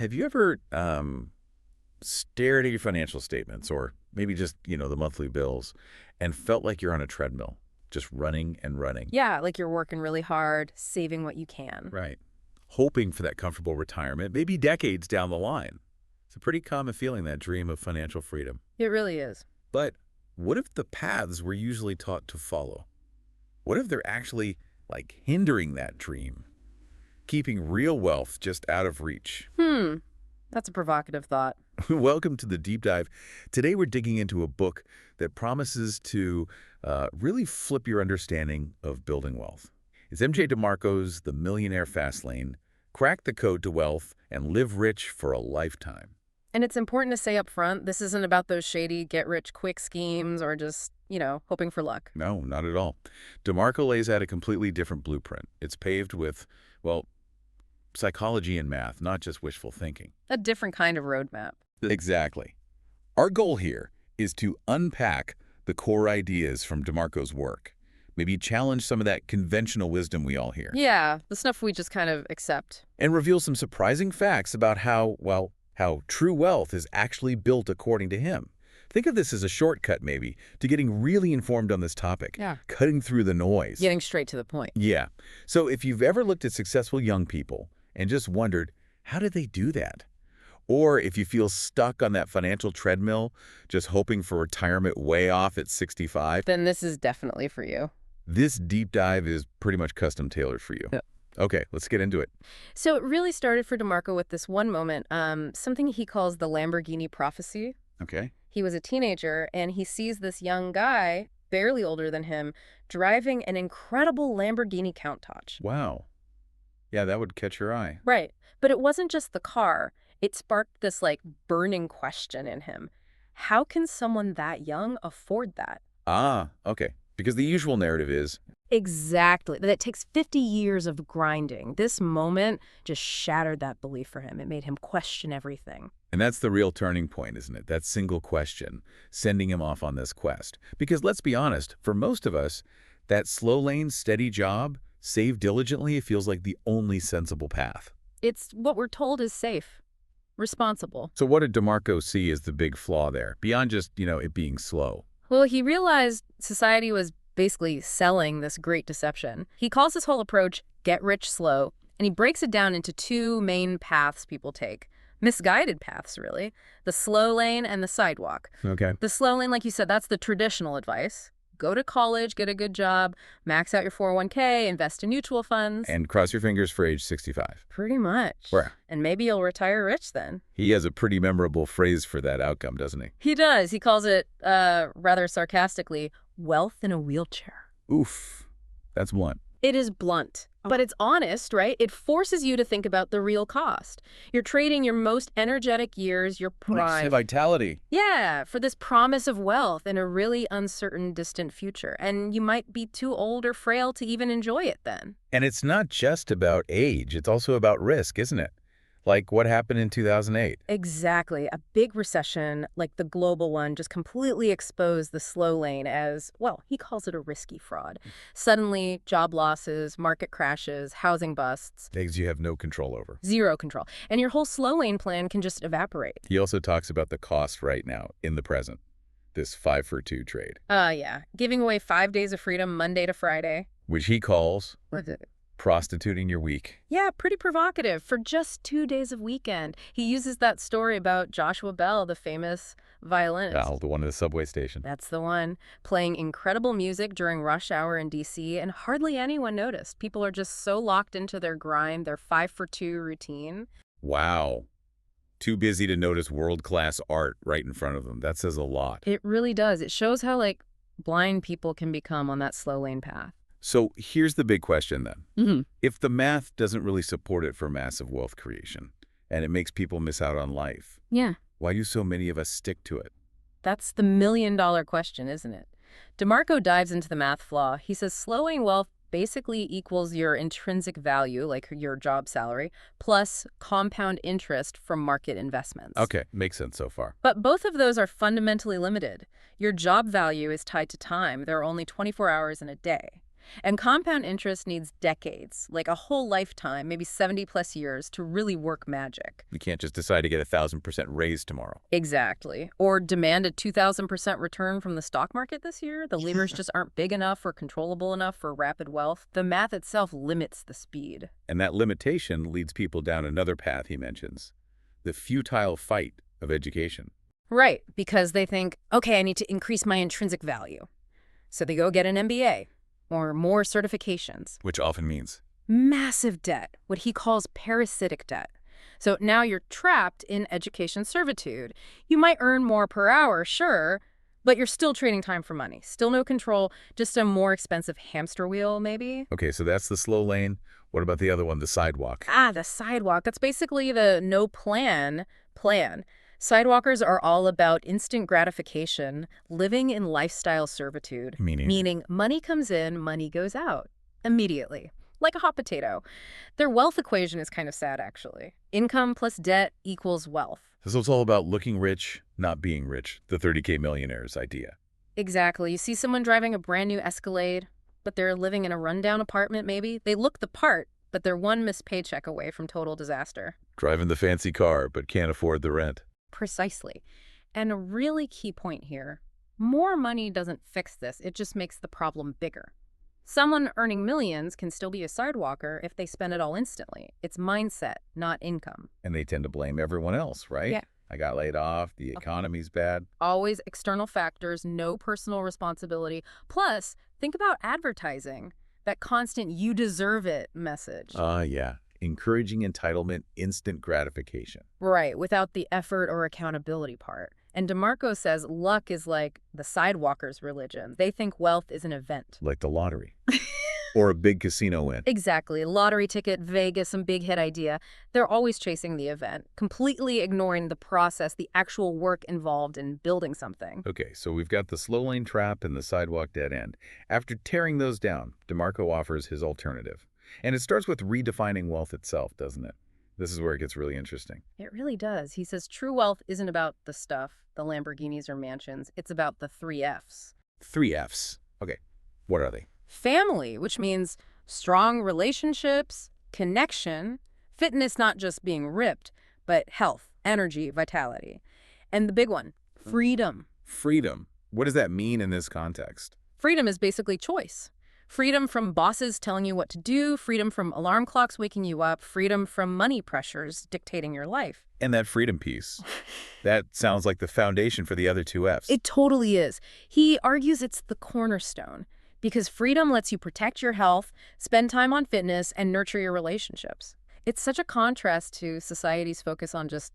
Have you ever stared at your financial statements or maybe just, the monthly bills and felt like you're on a treadmill, just running and running? Yeah, like you're working really hard, saving what you can. Right. Hoping for that comfortable retirement, maybe decades down the line. It's a pretty common feeling, that dream of financial freedom. It really is. But what if the paths we're usually taught to follow? What if they're actually, hindering that dream? Keeping real wealth just out of reach? That's a provocative thought. Welcome to the Deep Dive. Today we're digging into a book that promises to really flip your understanding of building wealth. It's M.J. DeMarco's The Millionaire FASTLANE, Crack the Code to Wealth and Live Rich for a Lifetime. And it's important to say up front, this isn't about those shady get-rich-quick schemes or just, hoping for luck. No, not at all. DeMarco lays out a completely different blueprint. It's paved with, psychology and math, not just wishful thinking. A different kind of roadmap. Exactly. Our goal here is to unpack the core ideas from DeMarco's work. Maybe challenge some of that conventional wisdom we all hear. Yeah, the stuff we just kind of accept. And reveal some surprising facts about how true wealth is actually built according to him. Think of this as a shortcut, maybe, to getting really informed on this topic. Yeah. Cutting through the noise. Getting straight to the point. Yeah. So if you've ever looked at successful young people and just wondered, how did they do that? Or if you feel stuck on that financial treadmill, just hoping for retirement way off at 65, Then this is definitely for you. this deep dive is pretty much custom tailored for you. Yeah. Okay, let's get into it. So it really started for DeMarco with this one moment, something he calls the Lamborghini prophecy. Okay. He was a teenager, and he sees this young guy, barely older than him, driving an incredible Lamborghini Countach. Wow. Yeah, that would catch your eye. Right. But it wasn't just the car. It sparked this, burning question in him. How can someone that young afford that? Ah, okay. Because the usual narrative is, Exactly. That it takes 50 years of grinding. This moment just shattered that belief for him. It made him question everything. and that's the real turning point, isn't it? That single question, sending him off on this quest. Because let's be honest, for most of us, that slow lane, steady job, save diligently, it feels like the only sensible path. It's what we're told is safe, responsible. So what did DeMarco see as the big flaw there, beyond just, it being slow? Well, he realized society was basically selling this great deception. He calls this whole approach get rich slow, and he breaks it down into two main paths people take. Misguided paths, really. The slow lane and the sidewalk. Okay. The slow lane, like you said, that's the traditional advice. Go to college, get a good job, max out your 401k, invest in mutual funds. And cross your fingers for age 65. Pretty much. Where? And maybe you'll retire rich then. He has a pretty memorable phrase for that outcome, doesn't he? He does. He calls it, rather sarcastically, wealth in a wheelchair. Oof. That's blunt. It is blunt, but it's honest, right? It forces you to think about the real cost. You're trading your most energetic years, your prime. Vitality. Yeah, for this promise of wealth in a really uncertain, distant future. And you might be too old or frail to even enjoy it then. And it's not just about age. It's also about risk, isn't it? Like what happened in 2008. Exactly. A big recession, like the global one, just completely exposed the slow lane as, well, he calls it a risky fraud. Suddenly, job losses, market crashes, housing busts. Things you have no control over. Zero control. And your whole slow lane plan can just evaporate. He also talks about the cost right now, in the present. This 5-for-2 trade. Yeah. Giving away 5 days of freedom, Monday to Friday. Which he calls What's it? prostituting your week. Yeah, pretty provocative. For just 2 days of weekend. He uses that story about Joshua Bell, the famous violinist. Oh, the one at the subway station. That's the one. Playing incredible music during rush hour in D.C., and hardly anyone noticed. People are just so locked into their grind, their 5-for-2 routine. Wow. Too busy to notice world-class art right in front of them. That says a lot. It really does. It shows how, blind people can become on that slow lane path. So here's the big question then. Mm-hmm. If the math doesn't really support it for massive wealth creation, and it makes people miss out on life, Yeah. why do so many of us stick to it? That's the million-dollar question, isn't it? DeMarco dives into the math flaw. He says slowing wealth basically equals your intrinsic value, like your job salary, plus compound interest from market investments. Okay, makes sense so far. But both of those are fundamentally limited. Your job value is tied to time. There are only 24 hours in a day. And compound interest needs decades, like a whole lifetime, maybe 70 plus years, to really work magic. You can't just decide to get 1,000% raise tomorrow. Exactly. Or demand a 2,000% return from the stock market this year. The levers just aren't big enough or controllable enough for rapid wealth. The math itself limits the speed. And that limitation leads people down another path he mentions, the futile fight of education. Right, because they think, okay, I need to increase my intrinsic value. So they go get an MBA or more certifications. Which often means Massive debt, what he calls parasitic debt. So now you're trapped in education servitude. You might earn more per hour, sure, but you're still trading time for money. Still no control, just a more expensive hamster wheel, maybe? okay, so that's the slow lane. What about the other one, the sidewalk? The sidewalk. That's basically the no plan. Sidewalkers are all about instant gratification, living in lifestyle servitude. Meaning Money comes in, money goes out. Immediately. Like a hot potato. Their wealth equation is kind of sad, actually. Income plus debt equals wealth. so it's all about looking rich, not being rich, the 30K millionaires idea. Exactly. You see someone driving a brand new Escalade, but they're living in a rundown apartment, maybe. They look the part, but they're one missed paycheck away from total disaster. Driving the fancy car, but can't afford the rent. Precisely. And a really key point here, more money doesn't fix this, it just makes the problem bigger. Someone earning millions can still be a sidewalker if they spend it all instantly. It's mindset, not income. And they tend to blame everyone else, right? Yeah. I got laid off, the economy's bad. Always external factors, no personal responsibility. Plus, think about advertising, that constant you deserve it message. Yeah. Encouraging entitlement, instant gratification. Right, without the effort or accountability part. And DeMarco says luck is like the sidewalkers' religion. They think wealth is an event. Like the lottery. Or a big casino win. Exactly. Lottery ticket, Vegas, some big hit idea. They're always chasing the event, completely ignoring the process, the actual work involved in building something. Okay, so we've got the slow lane trap and the sidewalk dead end. After tearing those down, DeMarco offers his alternative. And it starts with redefining wealth itself, doesn't it? This is where it gets really interesting. It really does. He says true wealth isn't about the stuff, the Lamborghinis or mansions. It's about the 3 Fs. 3 Fs. Okay, what are they? Family, which means strong relationships, connection, fitness not just being ripped, but health, energy, vitality. And the big one, freedom. Freedom. What does that mean in this context? Freedom is basically choice. Freedom from bosses telling you what to do, freedom from alarm clocks waking you up, freedom from money pressures dictating your life. And that freedom piece, that sounds like the foundation for the other 2 Fs. It totally is. He argues it's the cornerstone because freedom lets you protect your health, spend time on fitness, and nurture your relationships. It's such a contrast to society's focus on just,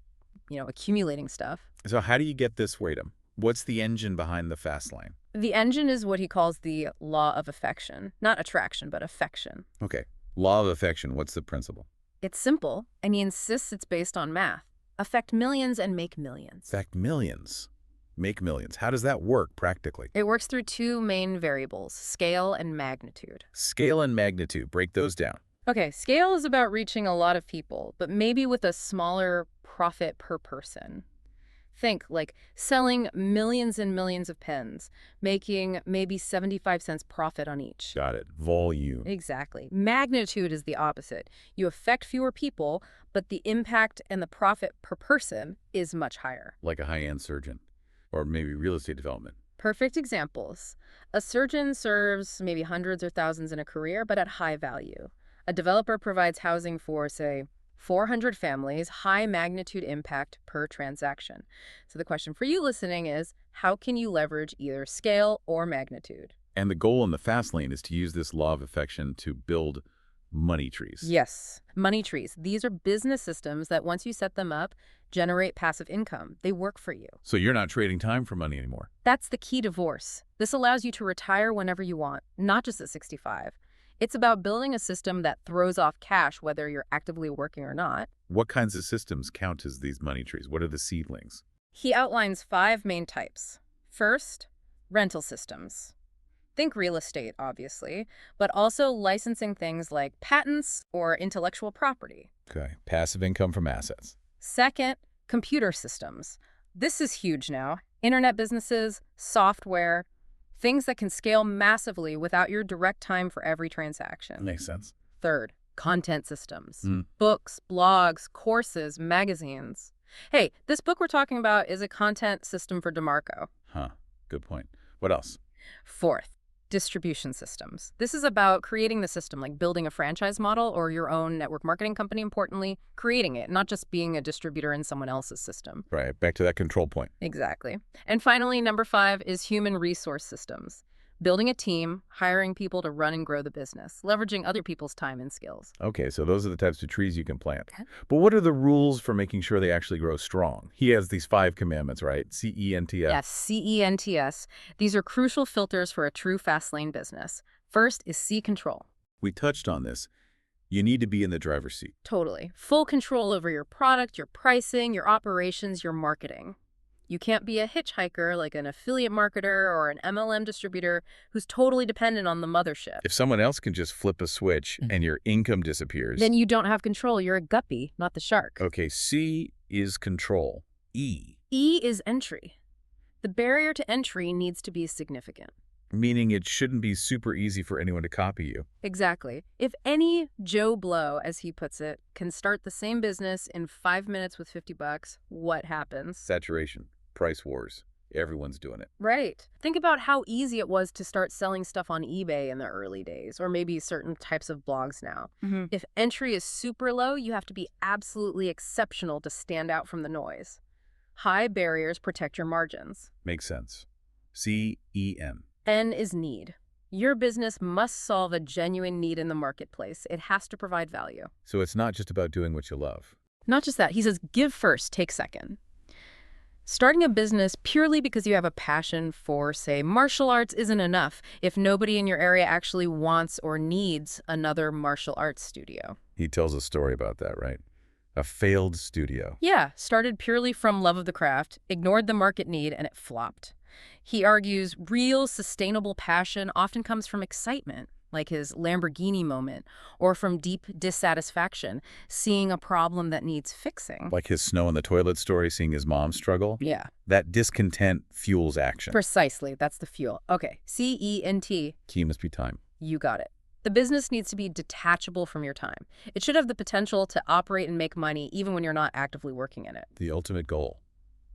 accumulating stuff. So how do you get this freedom? What's the engine behind the fast lane? The engine is what he calls the law of affection. Not attraction, but affection. Okay, law of affection, what's the principle? It's simple, and he insists it's based on math. Affect millions and make millions. Affect millions. Make millions. How does that work practically? It works through 2 main variables, scale and magnitude. Scale and magnitude. Break those down. Okay, scale is about reaching a lot of people, but maybe with a smaller profit per person. Think like selling millions and millions of pens, making maybe 75 cents profit on each. Got it. Volume. Exactly. Magnitude is the opposite. You affect fewer people, but the impact and the profit per person is much higher. Like a high-end surgeon. Or maybe real estate development. Perfect examples. A surgeon serves maybe hundreds or thousands in a career, but at high value. A developer provides housing for, say, 400 families, high magnitude impact per transaction. So the question for you listening is, how can you leverage either scale or magnitude? And the goal in the fast lane is to use this law of affection to build money trees. Yes, money trees. These are business systems that once you set them up, generate passive income. They work for you. So you're not trading time for money anymore. That's the key divorce. This allows you to retire whenever you want, not just at 65. It's about building a system that throws off cash whether you're actively working or not. What kinds of systems count as these money trees? What are the seedlings? He outlines 5 main types. First, rental systems. Think real estate, obviously, but also licensing things like patents or intellectual property. Okay, passive income from assets. Second, computer systems. This is huge now. Internet businesses, software. Things that can scale massively without your direct time for every transaction. Makes sense. Third, content systems. Mm. Books, blogs, courses, magazines. Hey, this book we're talking about is a content system for DeMarco. Huh. Good point. What else? Fourth, distribution systems. This is about creating the system, like building a franchise model or your own network marketing company, importantly, creating it, not just being a distributor in someone else's system. Right. Back to that control point. Exactly. And finally, number 5 is human resource systems. Building a team, hiring people to run and grow the business, leveraging other people's time and skills. Okay, so those are the types of trees you can plant. Okay. But what are the rules for making sure they actually grow strong? He has these 5 commandments, right? CENTS. Yes, CENTS. These are crucial filters for a true FASTLANE business. First is C control. We touched on this. You need to be in the driver's seat. Totally. Full control over your product, your pricing, your operations, your marketing. You can't be a hitchhiker like an affiliate marketer or an MLM distributor who's totally dependent on the mothership. If someone else can just flip a switch and your income disappears. Then you don't have control. You're a guppy, not the shark. Okay, C is control. E. E is entry. The barrier to entry needs to be significant. Meaning it shouldn't be super easy for anyone to copy you. Exactly. If any Joe Blow, as he puts it, can start the same business in 5 minutes with $50, what happens? Saturation. Price wars. Everyone's doing it. Right. Think about how easy it was to start selling stuff on eBay in the early days, or maybe certain types of blogs now. If entry is super low, you have to be absolutely exceptional to stand out from the noise. High barriers protect your margins. Makes sense. CEN. N is need. Your business must solve a genuine need in the marketplace. It has to provide value. So it's not just about doing what you love. Not just that. He says, give first, take second. Starting a business purely because you have a passion for, say, martial arts isn't enough if nobody in your area actually wants or needs another martial arts studio. He tells a story about that, right? A failed studio. Yeah, started purely from love of the craft, ignored the market need, and it flopped. He argues real, sustainable passion often comes from excitement, like his Lamborghini moment, or from deep dissatisfaction, seeing a problem that needs fixing. Like his snow in the toilet story, seeing his mom struggle. Yeah. That discontent fuels action. Precisely. That's the fuel. Okay. CENT. Key must be time. You got it. The business needs to be detachable from your time. It should have the potential to operate and make money even when you're not actively working in it. The ultimate goal.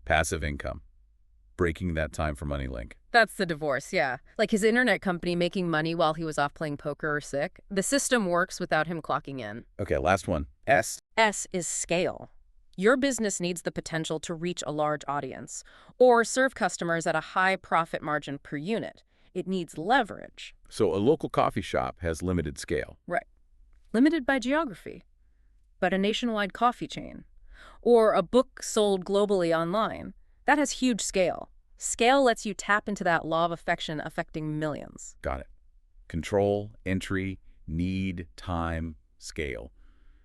Passive income. Breaking that time for money link. That's the divorce, yeah. Like his internet company making money while he was off playing poker or sick. The system works without him clocking in. Okay, last one. S. S is scale. Your business needs the potential to reach a large audience or serve customers at a high profit margin per unit. It needs leverage. So a local coffee shop has limited scale. Right. Limited by geography, but a nationwide coffee chain. Or a book sold globally online. That has huge scale. Scale lets you tap into that law of affection affecting millions. Got it. Control, entry, need, time, scale.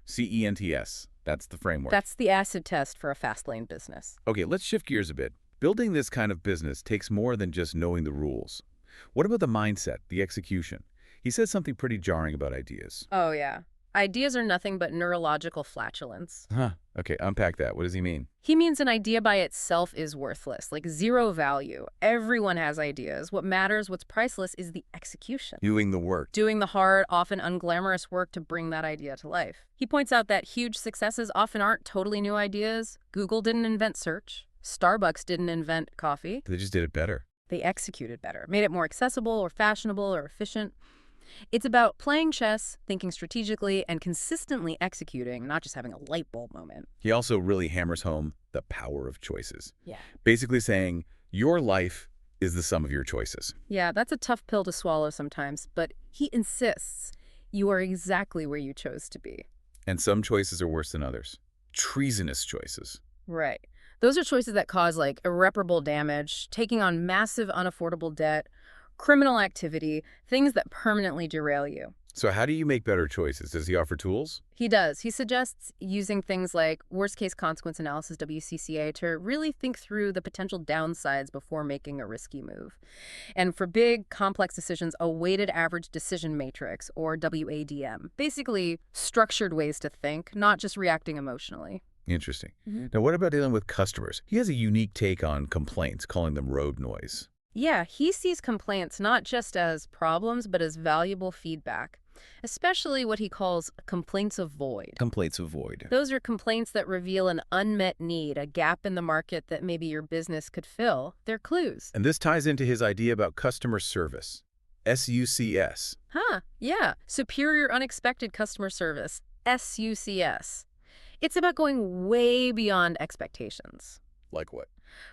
CENTS. That's the framework. That's the acid test for a FASTLANE business. Okay, let's shift gears a bit. Building this kind of business takes more than just knowing the rules. What about the mindset, the execution? He says something pretty jarring about ideas. Oh, yeah. Ideas are nothing but neurological flatulence. Huh. Okay, unpack that. What does he mean? He means an idea by itself is worthless, like zero value. Everyone has ideas. What matters, what's priceless, is the execution. Doing the work. Doing the hard, often unglamorous work to bring that idea to life. He points out that huge successes often aren't totally new ideas. Google didn't invent search. Starbucks didn't invent coffee. They just did it better. They executed better, made it more accessible or fashionable or efficient. It's about playing chess, thinking strategically, and consistently executing, not just having a light bulb moment. He also really hammers home the power of choices. Yeah. Basically saying your life is the sum of your choices. Yeah, that's a tough pill to swallow sometimes, but he insists you are exactly where you chose to be. And some choices are worse than others. Treasonous choices. Right. Those are choices that cause, like, irreparable damage, taking on massive unaffordable debt, criminal activity, things that permanently derail you. So how do you make better choices? Does he offer tools? He does. He suggests using things like worst-case consequence analysis, WCCA, to really think through the potential downsides before making a risky move. And for big, complex decisions, a weighted average decision matrix, or WADM. Basically, structured ways to think, not just reacting emotionally. Interesting. Now, what about dealing with customers? He has a unique take on complaints, calling them road noise. Yeah, he sees complaints not just as problems, but as valuable feedback, especially what he calls complaints of void. Complaints avoid. Those are complaints that reveal an unmet need, a gap in the market that maybe your business could fill. They're clues. And this ties into his idea about customer service. SUCS. Huh, yeah. Superior Unexpected Customer Service, SUCS. It's about going way beyond expectations. Like what?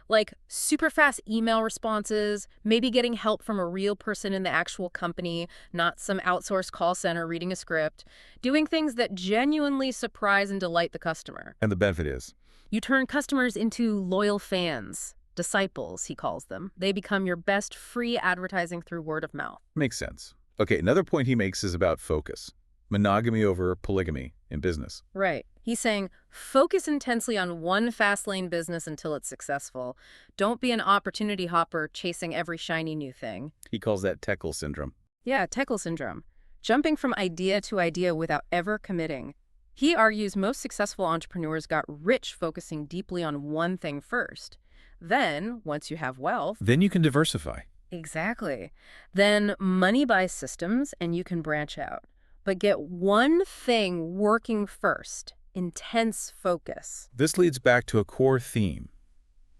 Like super fast email responses, maybe getting help from a real person in the actual company, not some outsourced call center reading a script, doing things that genuinely surprise and delight the customer. And the benefit is? You turn customers into loyal fans, disciples, he calls them. They become your best free advertising through word of mouth. Makes sense. Okay, another point he makes is about focus. Monogamy over polygamy in business. Right. He's saying, focus intensely on one fast lane business until it's successful. Don't be an opportunity hopper chasing every shiny new thing. He calls that Teckle syndrome. Yeah, Teckle syndrome. Jumping from idea to idea without ever committing. He argues most successful entrepreneurs got rich focusing deeply on one thing first. Then, once you have wealth... Then you can diversify. Exactly. Then money buys systems and you can branch out. But get one thing working first. Intense focus. This leads back to a core theme,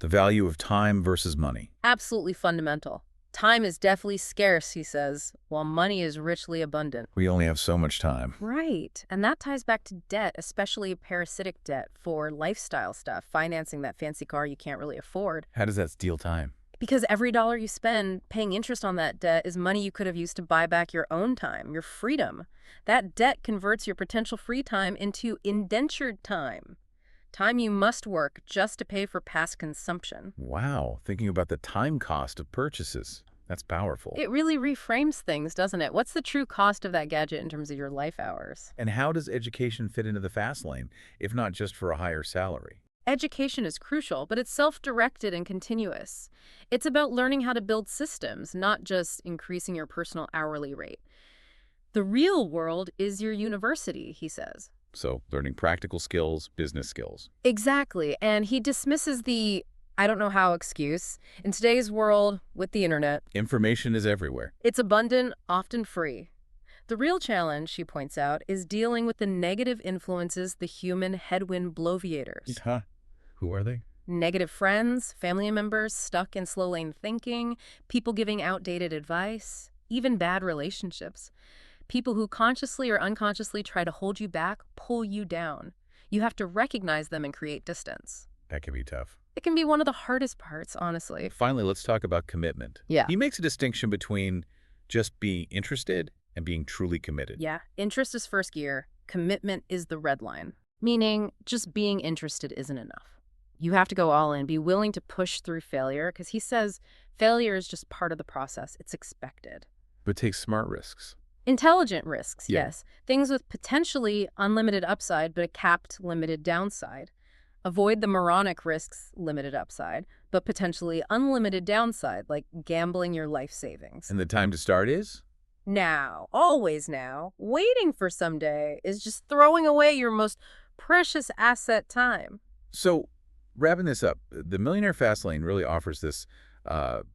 the value of time versus money. Absolutely fundamental. Time is definitely scarce, he says, while money is richly abundant. We only have so much time. Right. And that ties back to debt, especially parasitic debt for lifestyle stuff, financing that fancy car you can't really afford. How does that steal time? Because every dollar you spend paying interest on that debt is money you could have used to buy back your own time, your freedom. That debt converts your potential free time into indentured time. Time you must work just to pay for past consumption. Wow, thinking about the time cost of purchases. That's powerful. It really reframes things, doesn't it? What's the true cost of that gadget in terms of your life hours? And how does education fit into the fast lane, if not just for a higher salary? Education is crucial, but it's self-directed and continuous. It's about learning how to build systems, not just increasing your personal hourly rate. The real world is your university, he says. So, learning practical skills, business skills. Exactly, and he dismisses the I don't know how excuse. In today's world, with the internet, Information is everywhere. it's abundant, often free. The real challenge, she points out, is dealing with the negative influences the human headwind bloviators. Huh? Who are they? Negative friends, family members stuck in slow lane thinking, people giving outdated advice, even bad relationships. People who consciously or unconsciously try to hold you back, pull you down. You have to recognize them and create distance. That can be tough. It can be one of the hardest parts, honestly. Finally, let's talk about commitment. Yeah. He makes a distinction between just being interested and being truly committed. Yeah, interest is first gear. Commitment is the red line. Meaning, just being interested isn't enough. You have to go all in, be willing to push through failure, because he says failure is just part of the process. It's expected. But take smart risks. Intelligent risks, Yeah. yes. Things with potentially unlimited upside, but a capped limited downside. Avoid the moronic risks, limited upside, but potentially unlimited downside, like gambling your life savings. And the time to start is? Now, always now, waiting for someday is just throwing away your most precious asset, time. So, wrapping this up, the Millionaire Fastlane really offers this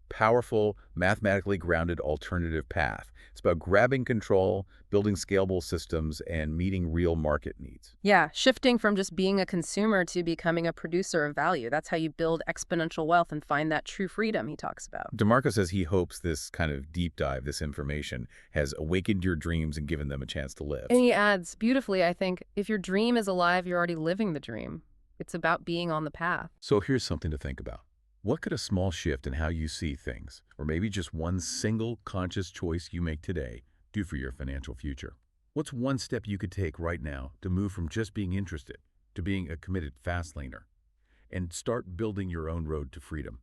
powerful, mathematically grounded alternative path. It's about grabbing control, building scalable systems, and meeting real market needs. Yeah, shifting from just being a consumer to becoming a producer of value. That's how you build exponential wealth and find that true freedom he talks about. DeMarco says he hopes this kind of deep dive, this information, has awakened your dreams and given them a chance to live. And he adds, beautifully, I think, if your dream is alive, you're already living the dream. It's about being on the path. So here's something to think about. What could a small shift in how you see things, or maybe just one single conscious choice you make today, do for your financial future? What's one step you could take right now to move from just being interested to being a committed fast laner and start building your own road to freedom?